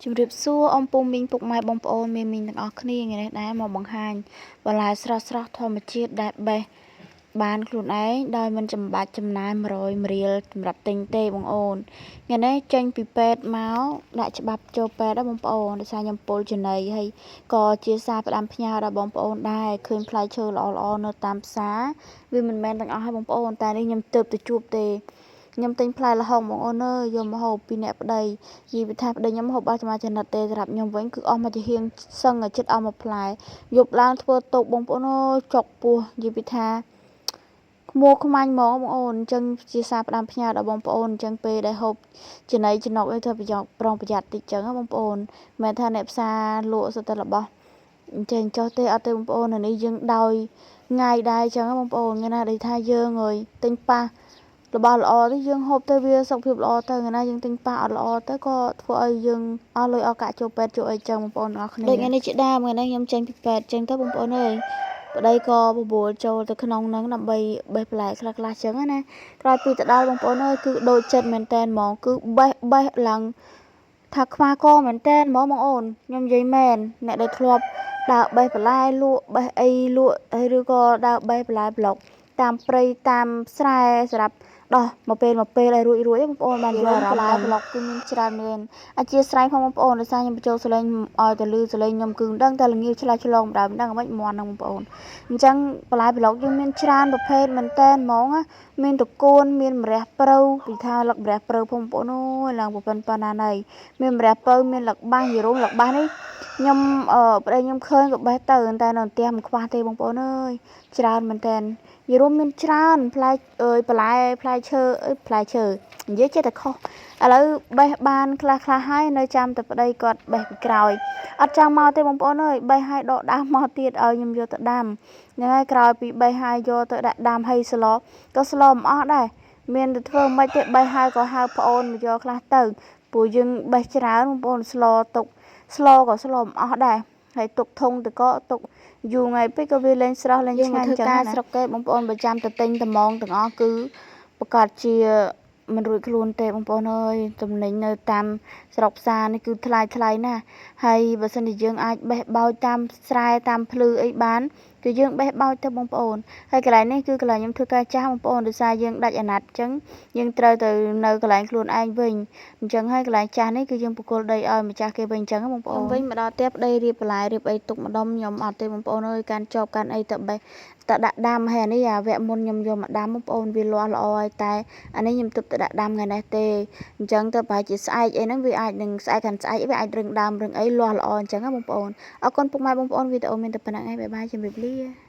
ជំរាបសួរអ៊ំពូមីងពុកម៉ែបងប្អូនមេមីងទាំងអស់គ្នាថ្ងៃនេះដែរមកបង្ហាញបន្លែស្រស់ធម្មជាតិដែលបេះបានខ្លួនឯងដោយមិនចាំបាច់ចំណាយ100រៀលសម្រាប់ទិញទេបងប្អូនថ្ងៃនេះចេញពីពេទ្យមកដាក់ច្បាប់ចូលពេទ្យដែរបងប្អូនដោយសារខ្ញុំពុលចំណីហើយក៏ជាសារផ្ដាំផ្ញើដល់បងប្អូនដែរឃើញផ្លែឈើល្អនៅតាមផ្សារវាមិនមែនទាំងអស់ឲ្យបងប្អូនតែនេះខ្ញុំទើបទៅជួបទេខ្ញុំទិញផ្លែល្ហុងបងអូនអើយយកមកហូបពីអ្នកប្តីនិយាយថាប្តីខ្ញុំហូបអស់ចំណិតទេសម្រាប់ខ្ញុំវិញគឺអស់មកជាហៀងសឹងចិត្តអស់មកផ្លែយប់ឡើងធ្វើតុបងប្អូនអើយចុកពោះនិយាយថាខ្មួខ្មាញ់ហ្មងបងអូនអញ្ចឹងជាសារផ្ដាំផ្ញើដល់បងប្អូនអញ្ចឹងពេលដែលហូបចំណីចំណុកនេះធ្វើប្រយោគប្រុងប្រយ័ត្នតិចអញ្ចឹងបងប្អូនមិនថាអ្នកផ្សារលក់សុទ្ធតែរបស់អញ្ចឹងចុះទេអត់ទេបងប្អូននេះយើងដោយងាយដែរអញ្ចឹងបងប្អូនថ្ងៃណាដែលថាយើងអើយទិញប៉ះរបស់ល្អទៅយើងហូបទៅវាសុខភាពល្អទៅថ្ងៃណាយើងទិញប៉ះអត់ល្អទៅក៏ធ្វើឲ្យយើងអស់លុយអស់កាក់ចូលពេទ្យចូលអីចឹងបងប្អូនទាំងអស់គ្នាដូចថ្ងៃនេះជាដើមថ្ងៃនេះខ្ញុំចេញពីពេទ្យចឹងទៅបងប្អូនអើយប្តីក៏បបួលចូលទៅក្នុងហ្នឹងដើម្បីបេះបន្លែខ្លះចឹងណាក្រោយពីទៅដល់បងប្អូនអើយគឺដូចចិត្តមែនតែនហ្មងគឺបេះឡើងថាខ្វះកមែនតែនហ្មងបងអូនខ្ញុំនិយាយមែនអ្នកដែលធ្លាប់ដើរបេះបន្លែលក់បេះអីលក់ហើយឬក៏ដើរបេះបន្លែប្លុកតាមព្រៃតាមស្រែសម្រាប់ដោះមកពេលឲ្យរួចបងប្អូនបានយកអារម្មណ៍បន្លែប្លុកគឺមានច្រើនមែនអធិស្ឋានផងបងប្អូនដោយសារខ្ញុំបញ្ចូលសលេងឲ្យទៅលឺសលេងខ្ញុំគឺមិនដឹងតែល្ងាចឆ្លងដើមដឹងមិនមន់ហ្នឹងបងប្អូនអញ្ចឹងបន្លែប្លុកយើងមានច្រើនប្រភេទមែនតែនហ្មងមានតកួនមានម្រះព្រៅពីថាលឹកម្រះព្រៅផងបងប្អូនអូយឡើងប៉ុណ្ណាណៃមានម្រះព្រៅមានលឹកបាសយីរុំលឹកបាសនេះខ្ញុំប្តីខ្ញុំឃើញក៏បេះទៅតែនៅផ្ទះមិនខ្វះទេបងប្អូនអើយច្រើនមែនតែនយីរុំមានច្រើនផ្លែបន្លែផ្លែឈើនិយាយចេះតែខុសឥឡូវបេះបានខ្លះហើយនៅចាំតែប្តីគាត់បេះពីក្រោយអត់ចង់មកទេបងប្អូនអើយបេះហើយដកដើមមកទៀតឲ្យខ្ញុំយកទៅដាំហ្នឹងហើយក្រោយពីបេះហើយយកទៅដាក់ដាំហើយស្លក៏ស្លមិនអស់ដែរមានទៅធ្វើមិនទេបេះហើយក៏ហៅប្អូនមកយកខ្លះទៅព្រោះយើងបេះច្រើនបងប្អូនស្លទុកស្លក៏ស្លមិនអស់ដែរហើយទុកធុងទៅក៏ទុកយូរថ្ងៃពេកក៏វាលែងស្រស់លែងឆ្ងាញ់ចឹងណាស្រុកគេបងប្អូនប្រចាំទៅទិញត្មងទាំងអស់គឺប្រកាសជាមិនរួចខ្លួនទេបងប្អូនអើយទំនិញនៅតាមស្រុកផ្សារនេះគឺថ្លៃណាស់ហើយបើសិនជាយើងអាចបេះបោចតាមស្រែតាមភ្លឺអីបានគឺយើងបេះបោចទៅបងប្អូនហើយកន្លែងនេះគឺកន្លែងខ្ញុំធ្វើការចាស់បងប្អូនដោយសារយើងដាច់អាណត្តិអញ្ចឹងយើងត្រូវទៅនៅកន្លែងខ្លួនឯងវិញអញ្ចឹងហើយកន្លែងចាស់នេះគឺយើងបកគលដីឲ្យម្ចាស់គេវិញអញ្ចឹងបងប្អូនវិញមកដល់ផ្ទះប្តីរៀបបន្លែរៀបអីទុកម្ដុំខ្ញុំអត់ទេបងប្អូនអើយកាន់ចប់កាន់អីទៅបេះតែដាក់ដាំហើយអានេះវគ្គមុនខ្ញុំយកមកដាំបងប្អូនវាលាស់ល្អហើយតែអានេះខ្ញុំទើបទៅដាក់ដាំថ្ងៃនេះទេអញ្ចឹងទៅប្រហែលជាស្អែកអីហ្នឹងវាអាចនឹងស្អែកកាន់ស្អែកវាអាចរឹងដើមរឹងអីលាស់ល្អអញ្ចឹងណាបងប្អូនអរគុណពុកម៉ែបងប្អូនវីដេអូមានតែប៉ុណ្្នឹងឯងបាយបាយជម្រាបលា